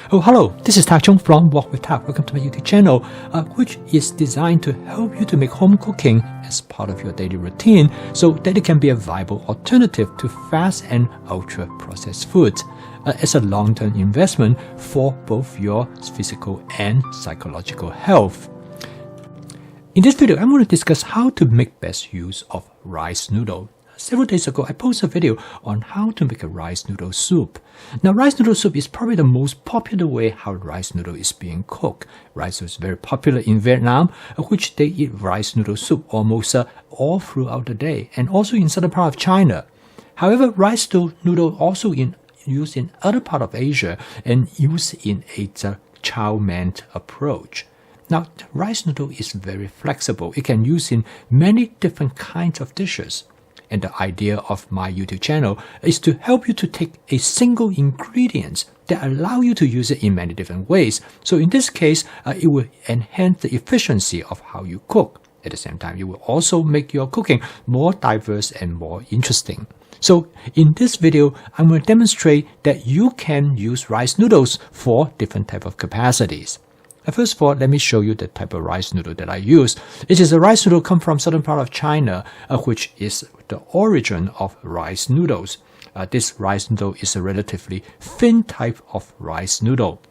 Oh, hello, this is Chung from Walk with Tak. Welcome to my YouTube channel, which is designed to help you to make home cooking as part of your daily routine so that it can be a viable alternative to fast and ultra-processed foods as a long-term investment for both your physical and psychological health. In this video, I'm going to discuss how to make best use of rice noodle. Several days ago, I posted a video on how to make a rice noodle soup. Now, rice noodle soup is probably the most popular way how rice noodle is being cooked. Rice noodle is very popular in Vietnam, which they eat rice noodle soup almost all throughout the day, and also in southern part of China. However, rice noodle also used in other part of Asia and used in a Chow approach. Now, rice noodle is very flexible. It can use in many different kinds of dishes. And the idea of my YouTube channel is to help you to take a single ingredient that allow you to use it in many different ways. So in this case, it will enhance the efficiency of how you cook. At the same time, it will also make your cooking more diverse and more interesting. So in this video, I'm going to demonstrate that you can use rice noodles for different type of capacities. First of all, let me show you the type of rice noodle that I use. It is a rice noodle come from southern part of China, which is the origin of rice noodles. This rice noodle is a relatively thin type of rice noodle.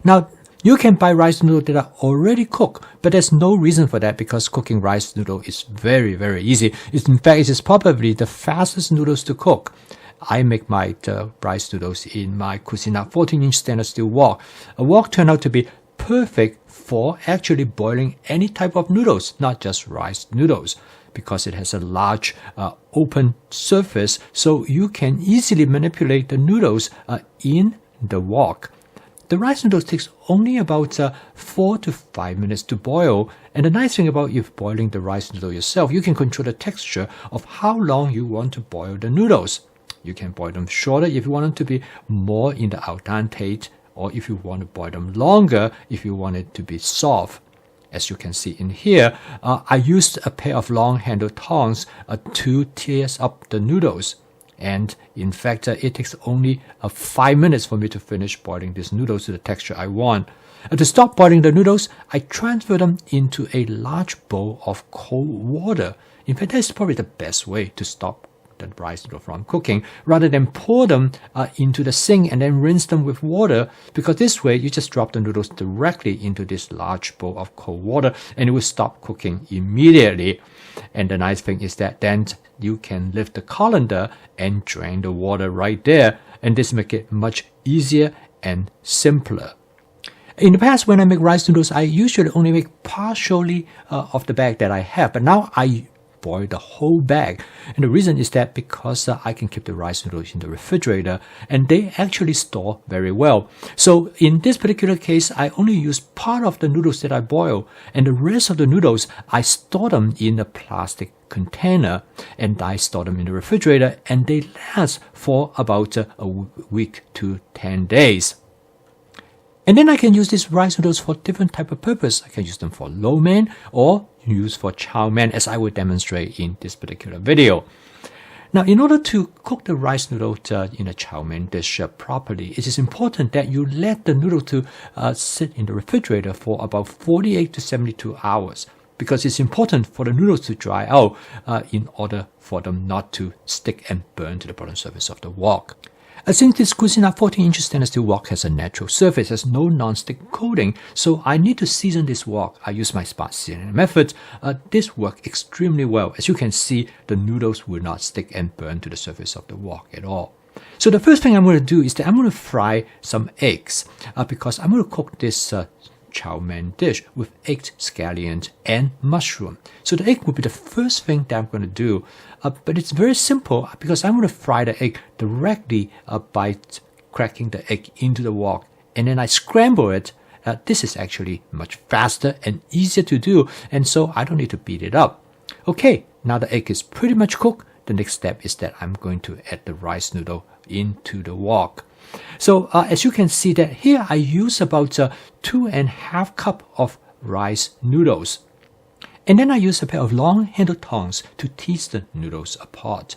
Now, you can buy rice noodles that are already cooked, but there's no reason for that because cooking rice noodle is very, very easy. In fact, it is probably the fastest noodles to cook. I make my rice noodles in my Cucina 14-inch stainless steel wok. A wok turned out to be perfect for actually boiling any type of noodles, not just rice noodles, because it has a large open surface, so you can easily manipulate the noodles in the wok. The rice noodles takes only about 4 to 5 minutes to boil, and the nice thing about if boiling the rice noodle yourself, you can control the texture of how long you want to boil the noodles. You can boil them shorter if you want them to be more in the al dente, or if you want to boil them longer if you want it to be soft. As you can see in here, I used a pair of long-handled tongs to tear up the noodles. And in fact, it takes only 5 minutes for me to finish boiling these noodles to the texture I want. To stop boiling the noodles, I transfer them into a large bowl of cold water. In fact, that's probably the best way to stop the rice noodle from cooking, rather than pour them into the sink and then rinse them with water, because this way you just drop the noodles directly into this large bowl of cold water and it will stop cooking immediately. And the nice thing is that then you can lift the colander and drain the water right there, and this makes it much easier and simpler. In the past, when I make rice noodles, I usually only make partially of the bag that I have, but now I boil the whole bag. And the reason is that because I can keep the rice noodles in the refrigerator and they actually store very well. So in this particular case, I only use part of the noodles that I boil, and the rest of the noodles, I store them in a plastic container and I store them in the refrigerator, and they last for about a week to 10 days. And then I can use these rice noodles for different type of purpose. I can use them for lo mein or use for chow mein, as I will demonstrate in this particular video. Now, in order to cook the rice noodle in a chow mein dish properly, it is important that you let the noodle to sit in the refrigerator for about 48 to 72 hours, because it's important for the noodles to dry out in order for them not to stick and burn to the bottom surface of the wok. Since this Cucina 14-inch stainless steel wok has a natural surface, has no non-stick coating, so I need to season this wok. I use my smart seasoning method. This works extremely well. As you can see, the noodles will not stick and burn to the surface of the wok at all. So the first thing I'm going to do is that I'm going to fry some eggs because I'm going to cook this chow mein dish with egg, scallion, and mushroom. So the egg will be the first thing that I'm going to do. But it's very simple because I'm going to fry the egg directly by cracking the egg into the wok, and then I scramble it. This is actually much faster and easier to do, and so I don't need to beat it up. Okay, now the egg is pretty much cooked. The next step is that I'm going to add the rice noodle into the wok. So as you can see that here I use about 2.5 cups of rice noodles. And then I use a pair of long-handled tongs to tease the noodles apart.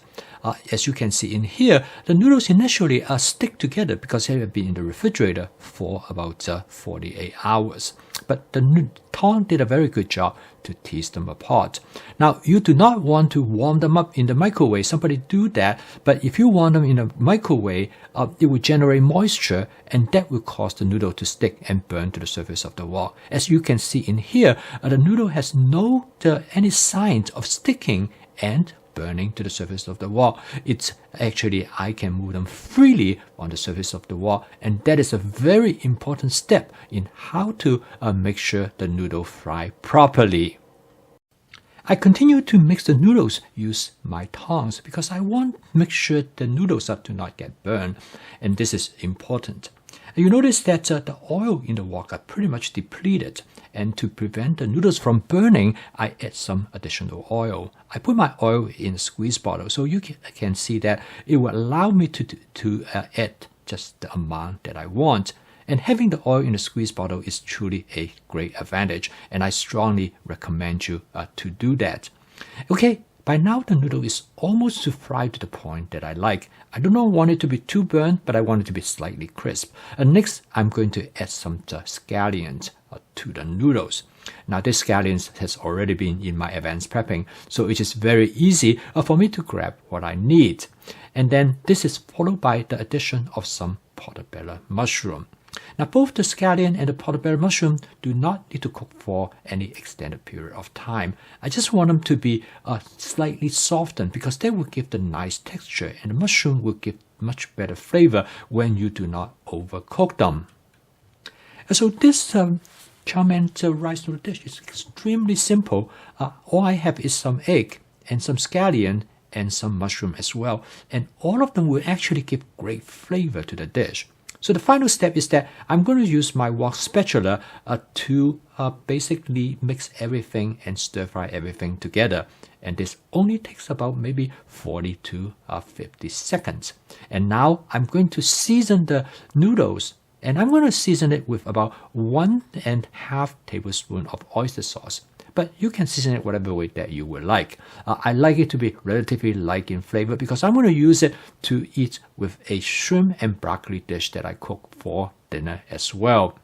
as you can see in here, the noodles initially stick together because they have been in the refrigerator for about 48 hours. But the Tong did a very good job to tease them apart. Now, you do not want to warm them up in the microwave. Somebody do that, but if you warm them in a microwave, it will generate moisture, and that will cause the noodle to stick and burn to the surface of the wok. As you can see in here, the noodle has no any signs of sticking and burning to the surface of the wok. It's actually, I can move them freely on the surface of the wok, and that is a very important step in how to make sure the noodle fry properly. I continue to mix the noodles, use my tongs, because I want to make sure the noodles do not get burned, and this is important. You notice that the oil in the wok are pretty much depleted, and to prevent the noodles from burning, I add some additional oil. I put my oil in a squeeze bottle, so you can see that it will allow me to add just the amount that I want. And having the oil in a squeeze bottle is truly a great advantage, and I strongly recommend you to do that. Okay. By now, the noodle is almost fried to the point that I like. I do not want it to be too burnt, but I want it to be slightly crisp. Next, I'm going to add some scallions to the noodles. Now, this scallions has already been in my advanced prepping, so it is very easy for me to grab what I need. And then this is followed by the addition of some portobello mushroom. Now, both the scallion and the portobello mushroom do not need to cook for any extended period of time. I just want them to be slightly softened because they will give the nice texture, and the mushroom will give much better flavor when you do not overcook them. And so this chow mein rice noodle dish is extremely simple. All I have is some egg and some scallion and some mushroom as well, and all of them will actually give great flavor to the dish. So the final step is that I'm going to use my wok spatula to basically mix everything and stir fry everything together. And this only takes about maybe 40 to 50 seconds. And now I'm going to season the noodles, and I'm going to season it with about 1.5 tablespoons of oyster sauce. But you can season it whatever way that you would like. I like it to be relatively light in flavor because I'm going to use it to eat with a shrimp and broccoli dish that I cook for dinner as well.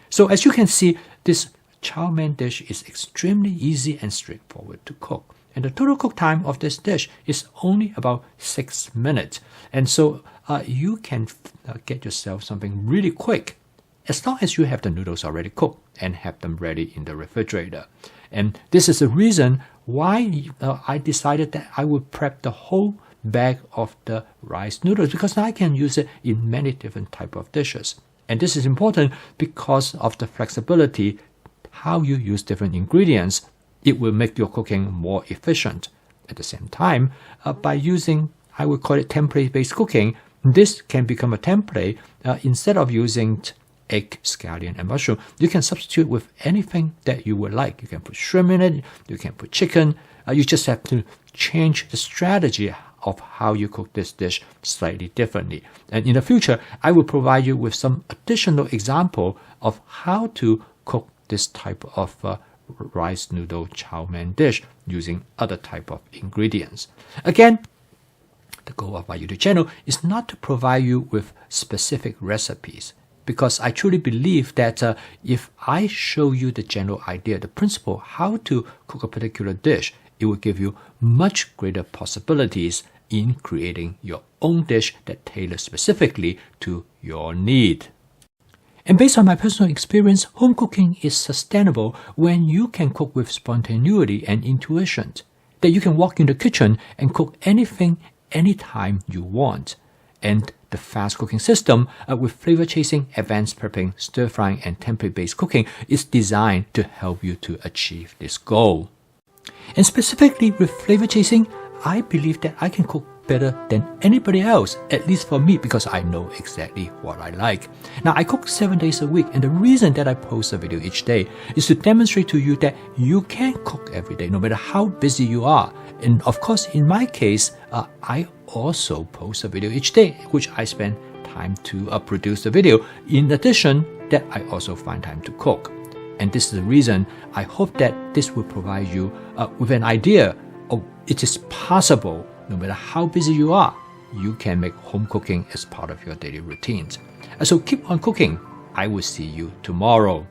So as you can see, this chow mein dish is extremely easy and straightforward to cook. And the total cook time of this dish is only about 6 minutes. And so you can get yourself something really quick as long as you have the noodles already cooked and have them ready in the refrigerator. And this is the reason why I decided that I would prep the whole bag of the rice noodles, because I can use it in many different types of dishes. And this is important because of the flexibility, how you use different ingredients. It will make your cooking more efficient. At the same time, by using, I would call it template-based cooking, this can become a template. Instead of using egg, scallion, and mushroom, you can substitute with anything that you would like. You can put shrimp in it, you can put chicken. You just have to change the strategy of how you cook this dish slightly differently. And in the future, I will provide you with some additional example of how to cook this type of rice noodle chow mein dish using other type of ingredients. Again, the goal of my YouTube channel is not to provide you with specific recipes, because I truly believe that if I show you the general idea, the principle, how to cook a particular dish, it will give you much greater possibilities in creating your own dish that tailors specifically to your need. And based on my personal experience, home cooking is sustainable when you can cook with spontaneity and intuition, that you can walk in the kitchen and cook anything, anytime you want. And the fast cooking system with flavor chasing, advanced prepping, stir frying, and template-based cooking is designed to help you to achieve this goal. And specifically with flavor chasing, I believe that I can cook better than anybody else, at least for me, because I know exactly what I like. Now, I cook 7 days a week, and the reason that I post a video each day is to demonstrate to you that you can cook every day, no matter how busy you are. And of course, in my case, I also post a video each day, which I spend time to produce the video. In addition, that I also find time to cook. And this is the reason I hope that this will provide you with an idea of it is possible no matter how busy you are, you can make home cooking as part of your daily routines. So keep on cooking. I will see you tomorrow.